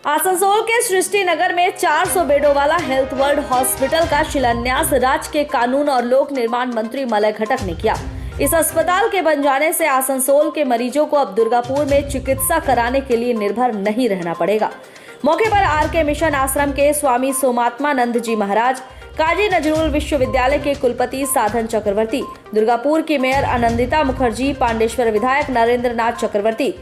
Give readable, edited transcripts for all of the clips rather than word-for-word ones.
आसनसोल के सृष्टि नगर में 400 बेडों वाला हेल्थ वर्ल्ड हॉस्पिटल का शिलान्यास राज्य के कानून और लोक निर्माण मंत्री मलय घटक ने किया। इस अस्पताल के बन जाने से आसनसोल के मरीजों को अब दुर्गापुर में चिकित्सा कराने के लिए निर्भर नहीं रहना पड़ेगा। मौके पर आरके मिशन आश्रम के स्वामी सोमात्मानंद जी महाराज, काजी नजरुल विश्वविद्यालय के कुलपति साधन चक्रवर्ती, दुर्गापुर की मेयर आनंदिता मुखर्जी, पांडेश्वर विधायक नरेंद्र नाथ चक्रवर्ती,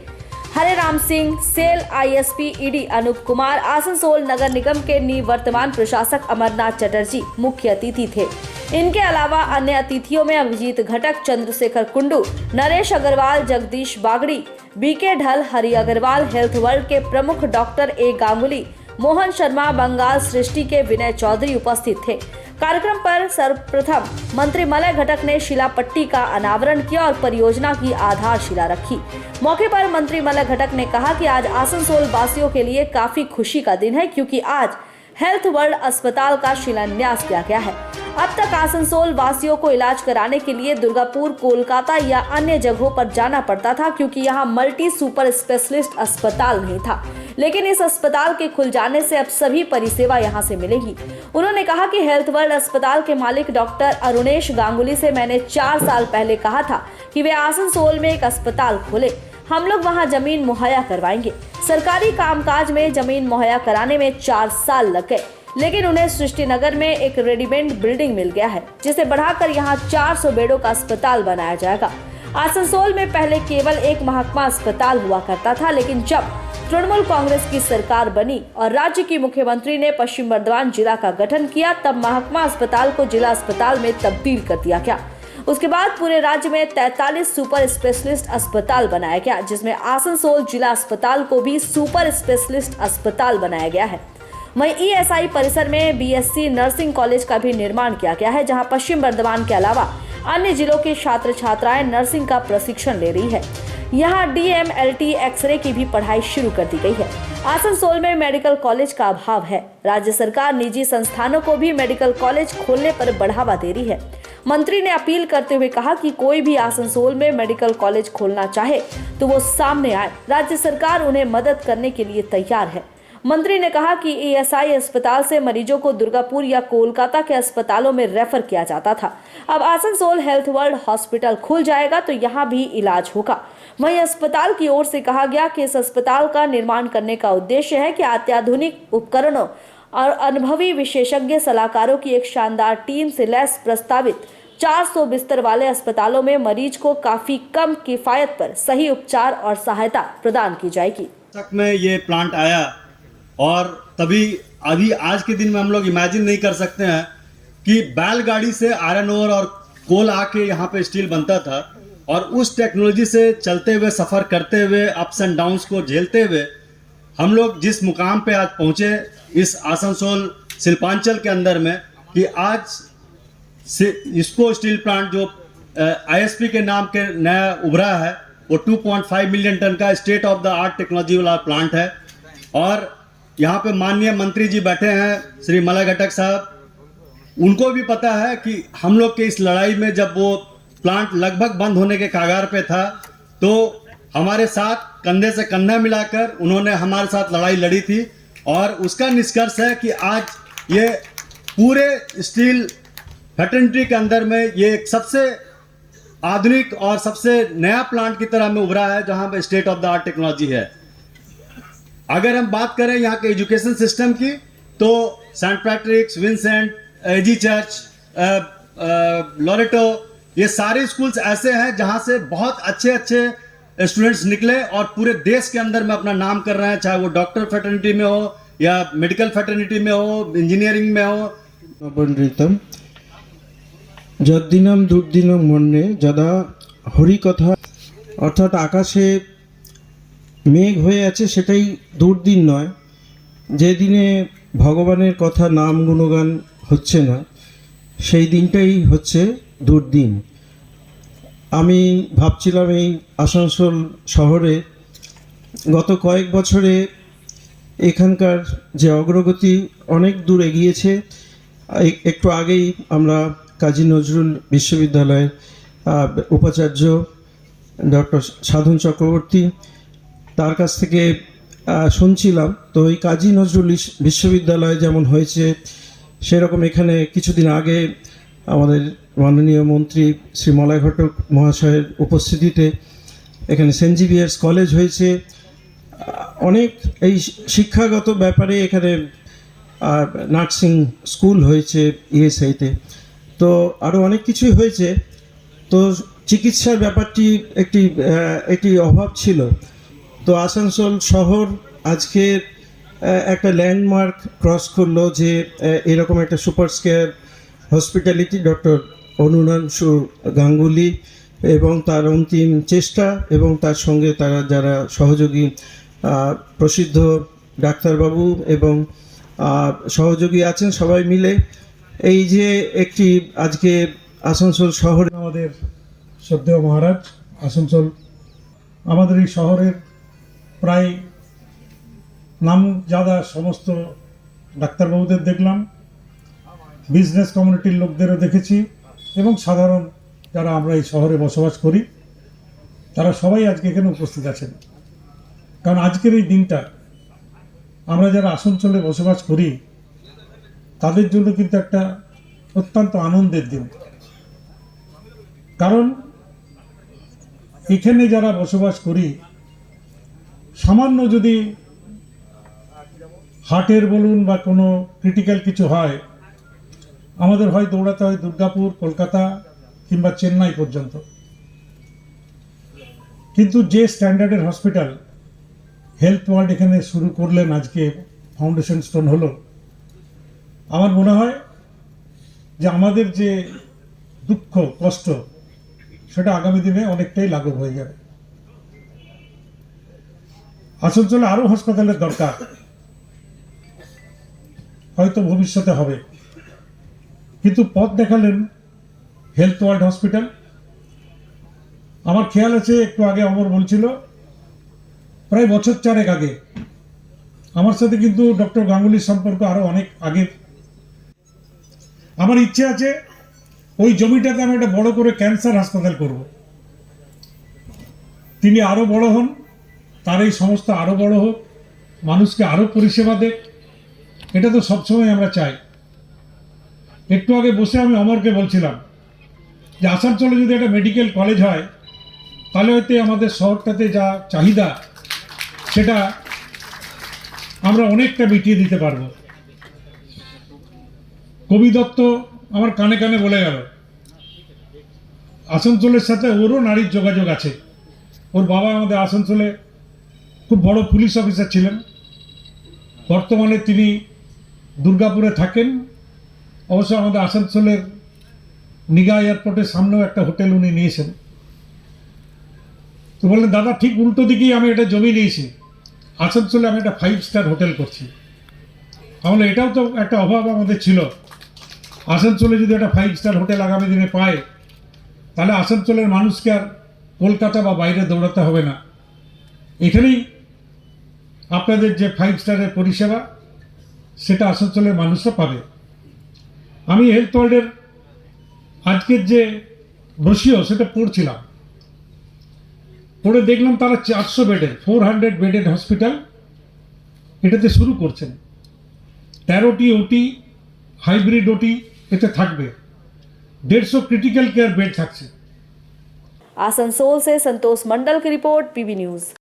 हरे राम सिंह, सेल आईएसपी ईडी अनूप कुमार, आसनसोल नगर निगम के निवर्तमान प्रशासक अमरनाथ चटर्जी मुख्य अतिथि थे। इनके अलावा अन्य अतिथियों में अभिजीत घटक, चंद्रशेखर कुंडू, नरेश अग्रवाल, जगदीश बागड़ी, बीके ढल, हरि अग्रवाल, हेल्थ वर्ल्ड के प्रमुख डॉक्टर ए गांगुली, मोहन शर्मा, बंगाल सृष्टि के विनय चौधरी उपस्थित थे। कार्यक्रम पर सर्वप्रथम मंत्री मलय घटक ने शिलापट्टी का अनावरण किया और परियोजना की आधारशिला रखी। मौके पर मंत्री मलय घटक ने कहा कि आज आसनसोल वासियों के लिए काफी खुशी का दिन है, क्योंकि आज हेल्थ वर्ल्ड अस्पताल का शिलान्यास किया गया है। अब तक आसनसोल वासियों को इलाज कराने के लिए दुर्गापुर, कोलकाता या अन्य जगहों पर जाना पड़ता था, क्योंकि यहाँ मल्टी सुपर स्पेशलिस्ट अस्पताल नहीं था। लेकिन इस अस्पताल के खुल जाने से अब सभी परिसेवा यहाँ से मिलेगी। उन्होंने कहा कि हेल्थ वर्ल्ड अस्पताल के मालिक डॉक्टर अरुणेश गांगुली से मैंने 4 साल पहले कहा था कि वे आसनसोल में एक अस्पताल खोले। हम लोग वहाँ जमीन मुहैया करवाएंगे। सरकारी कामकाज में जमीन मुहैया कराने में 4 साल लग गए, लेकिन उन्हें सृष्टि नगर में एक रेडीमेड बिल्डिंग मिल गया है, जिसे बढ़ाकर यहाँ 400 बेडों का अस्पताल बनाया जाएगा। आसनसोल में पहले केवल एक महकमा अस्पताल हुआ करता था, लेकिन जब तृणमूल कांग्रेस की सरकार बनी और राज्य की मुख्यमंत्री ने पश्चिम बर्धमान जिला का गठन किया, तब महकमा अस्पताल को जिला अस्पताल में तब्दील कर दिया गया। उसके बाद पूरे राज्य में 43 सुपर स्पेशलिस्ट अस्पताल बनाया गया, जिसमें आसनसोल जिला अस्पताल को भी सुपर स्पेशलिस्ट अस्पताल बनाया गया है। वहीं ईएसआई परिसर में बीएससी नर्सिंग कॉलेज का भी निर्माण किया गया है, जहां पश्चिम बर्धमान के अलावा अन्य जिलों के छात्र छात्राएं नर्सिंग का प्रशिक्षण ले रही है। यहां डीएमएलटी एक्सरे की भी पढ़ाई शुरू कर दी गई है। आसनसोल में मेडिकल कॉलेज का अभाव है। राज्य सरकार निजी संस्थानों को भी मेडिकल कॉलेज खोलने पर बढ़ावा दे रही है। मंत्री ने अपील करते हुए कहा कि कोई भी आसनसोल में मेडिकल कॉलेज खोलना चाहे तो वो सामने आए। राज्य सरकार उन्हें मदद करने के लिए तैयार है। मंत्री ने कहा कि ईएसआई अस्पताल से मरीजों को दुर्गापुर या कोलकाता के अस्पतालों में रेफर किया जाता था। अब आसनसोल हेल्थ वर्ल्ड हॉस्पिटल खुल जाएगा तो यहाँ भी इलाज होगा। वहीं अस्पताल की ओर से कहा गया कि इस अस्पताल का निर्माण करने का उद्देश्य है कि अत्याधुनिक उपकरणों और अनुभवी विशेषज्ञ सलाहकारों की एक शानदार टीम से लैस प्रस्तावित 400 बिस्तर वाले अस्पतालों में मरीज को काफी कम किफायत पर सही उपचार और सहायता प्रदान की जाएगी। तक में ये प्लांट आया और तभी अभी आज के दिन में हम लोग इमेजिन नहीं कर सकते हैं कि बैलगाड़ी से आयरन ओर और कोल आके यहाँ पे स्टील बनता था, और उस टेक्नोलॉजी से चलते हुए, सफ़र करते हुए, अप्स एंड डाउन्स को झेलते हुए हम लोग जिस मुकाम पे आज पहुँचे इस आसनसोल शिल्पांचल के अंदर में, कि आज से इसको स्टील प्लांट जो आईएसपी के नाम के नया उभरा है, वो 2.5 मिलियन टन का state of the art technology वाला प्लांट है। और यहाँ पे माननीय मंत्री जी बैठे हैं, श्री मलय घटक साहब, उनको भी पता है कि हम लोग के इस लड़ाई में जब वो प्लांट लगभग बंद होने के कगार पे था, तो हमारे साथ कंधे से कंधा मिलाकर उन्होंने हमारे साथ लड़ाई लड़ी थी। और उसका निष्कर्ष है कि आज ये पूरे स्टील फैटर्निटी के अंदर में ये एक सबसे आधुनिक और सबसे नया प्लांट की तरह में उभरा है, जहाँ पे state of the art technology है। अगर हम बात करें यहाँ के एजुकेशन सिस्टम की, तो Saint Patrick's, Vincent, AG church, Loreto, ये सारे स्कूल्स ऐसे हैं जहाँ से बहुत अच्छे स्टूडेंट्स निकले और पूरे देश के अंदर में अपना नाम कर रहे हैं, चाहे वो डॉक्टर फैटर्निटी में हो या मेडिकल फैटर्निटी में हो, इंजीनियरिंग में हो। नवनृतम যদ্দিনম দুর্দিনম মন্যে যদা হরিকথা, অর্থাৎ আকাশে মেঘ হয়ে আছে সেটাই দুর্দিন নয়, যেদিনে ভগবানের কথা নাম গুণগান হচ্ছে না সেই দিনটাই হচ্ছে দুর্দিন। আমি ভাবছিলাম এই আসানসোল শহরে গত কয়েক বছরে এখানকার যে অগ্রগতি অনেক দূর এগিয়েছে। একটু আগেই আমরা কাজী নজরুল বিশ্ববিদ্যালয়ের উপাচার্য ডক্টর সাধন চক্রবর্তী, তার কাছ থেকে শুনছিলাম। তো এই কাজী নজরুল বিশ্ববিদ্যালয় যেমন হয়েছে, সেরকম এখানে কিছুদিন আগে আমাদের মাননীয় মন্ত্রী শ্রী মলয় ঘটক মহাশয়ের উপস্থিতিতে এখানে সেন্ট জেভিয়ার্স কলেজ হয়েছে। অনেক এই শিক্ষাগত ব্যাপারে এখানে নার্সিং স্কুল হয়েছে ইএসআইতে। তো আরও অনেক কিছুই হয়েছে। তো চিকিৎসার ব্যাপারটি একটি অভাব ছিল। তো আসানসোল শহর আজকে একটা ল্যান্ডমার্ক ক্রস করলো যে এরকম একটা সুপার স্কেয়ার হসপিটালিটি ডক্টর অনুরাংশু গাঙ্গুলি এবং তার অন্তিম চেষ্টা এবং তার সঙ্গে তারা যারা সহযোগী প্রসিদ্ধ ডাক্তারবাবু এবং সহযোগী আছেন, সবাই মিলে এই যে একটি আজকে আসানসোল শহরে আমাদের শ্রদ্ধেয় মহারাজ আসানসোল আমাদের এই শহরের প্রায় নামজাদা সমস্ত ডাক্তারবাবুদের দেখলাম, বিজনেস কমিউনিটির লোকদেরও দেখেছি এবং সাধারণ যারা আমরা এই শহরে বসবাস করি তারা সবাই আজকে এখানে উপস্থিত আছেন। কারণ আজকের এই দিনটা আমরা যারা আসানসোলে বসবাস করি তাদের জন্য কিন্তু একটা অত্যন্ত আনন্দের দিন। কারণ এখানে যারা বসবাস করি সামান্য যদি হার্টের বলুন বা কোনো ক্রিটিক্যাল কিছু হয়, আমাদের হয় দৌড়াতে হয় দুর্গাপুর, কলকাতা কিংবা চেন্নাই পর্যন্ত। কিন্তু যে স্ট্যান্ডার্ডের হসপিটাল হেলথ ওয়ার্ল্ড এখানে শুরু করলেন, আজকে ফাউন্ডেশন স্টোন হলো, আমার মনে হয় যে আমাদের যে দুঃখ কষ্ট সেটা আগামী দিনে অনেকটাই লাঘব হয়ে যাবে। আসানসোলে আরো হাসপাতালের দরকার, হয়তো ভবিষ্যতে হবে, কিন্তু পথ দেখালেন হেলথ ওয়ার্ল্ড হসপিটাল। আমার খেয়াল আছে একটু আগে অমর বলছিল প্রায় বছর 4 আগে আমার সাথে কিন্তু ডক্টর গাঙ্গুলির সম্পর্ক আরো অনেক আগে। আমার ইচ্ছে আছে ওই জমিটাতে আমি একটা বড় করে ক্যান্সার হাসপাতাল করব। তিনি আরো বড় হন, তার এই সংস্থা আরো বড় হোক, মানুষকে আরো পরিষেবা দেখ, এটা তো সবসময় আমরা চাই। একটু আগে বসে আমি অমরকে বলছিলাম যে আসানসোলে যদি একটা মেডিকেল কলেজ হয় তাহলে হয়তো আমাদের শহরটাতে যা চাহিদা সেটা আমরা অনেকটা মিটিয়ে দিতে পারবো। কবি দত্ত আমার কানে কানে বলে গেল আসানসোলের সাথে ওরও নারীর যোগাযোগ আছে। ওর বাবা আমাদের আসানসোলে খুব বড় পুলিশ অফিসার ছিলেন, বর্তমানে তিনি দুর্গাপুরে থাকেন। অবশ্য আমাদের আসানসোলের নিগা এয়ারপোর্টের সামনেও একটা হোটেল উনি নিয়েছেন। তো বললেন দাদা ঠিক উল্টো দিকেই আমি একটা জমি নিয়েছি, আসানসোলে আমি একটা 5 স্টার হোটেল করছি। তাহলে এটাও তো একটা অভাব আমাদের ছিল। আসানসোলে যদি একটা 5 স্টার হোটেল আগামী দিনে পায় তাহলে আসানসোলের মানুষকে আর কলকাতা বা বাইরে দৌড়াতে হবে না, এখানেই আপনাদের যে 5 স্টারের পরিষেবা সেটা আসানসোলের মানুষরা পাবে। আমি হেলথ ওয়ার্ল্ডের আজকের যে ব্রোশিওর সেটা পড়ছিলাম, পড়ে দেখলাম তারা 400 বেডের 400 বেডেড হসপিটাল এটাতে শুরু করছেন। 13টি ওটি, হাইব্রিড ওটি এতে থাকবে, 150 क्रिटिकल केयर बेड থাকছে। आसनसोल से संतोष मंडल की रिपोर्ट, पीबी न्यूज।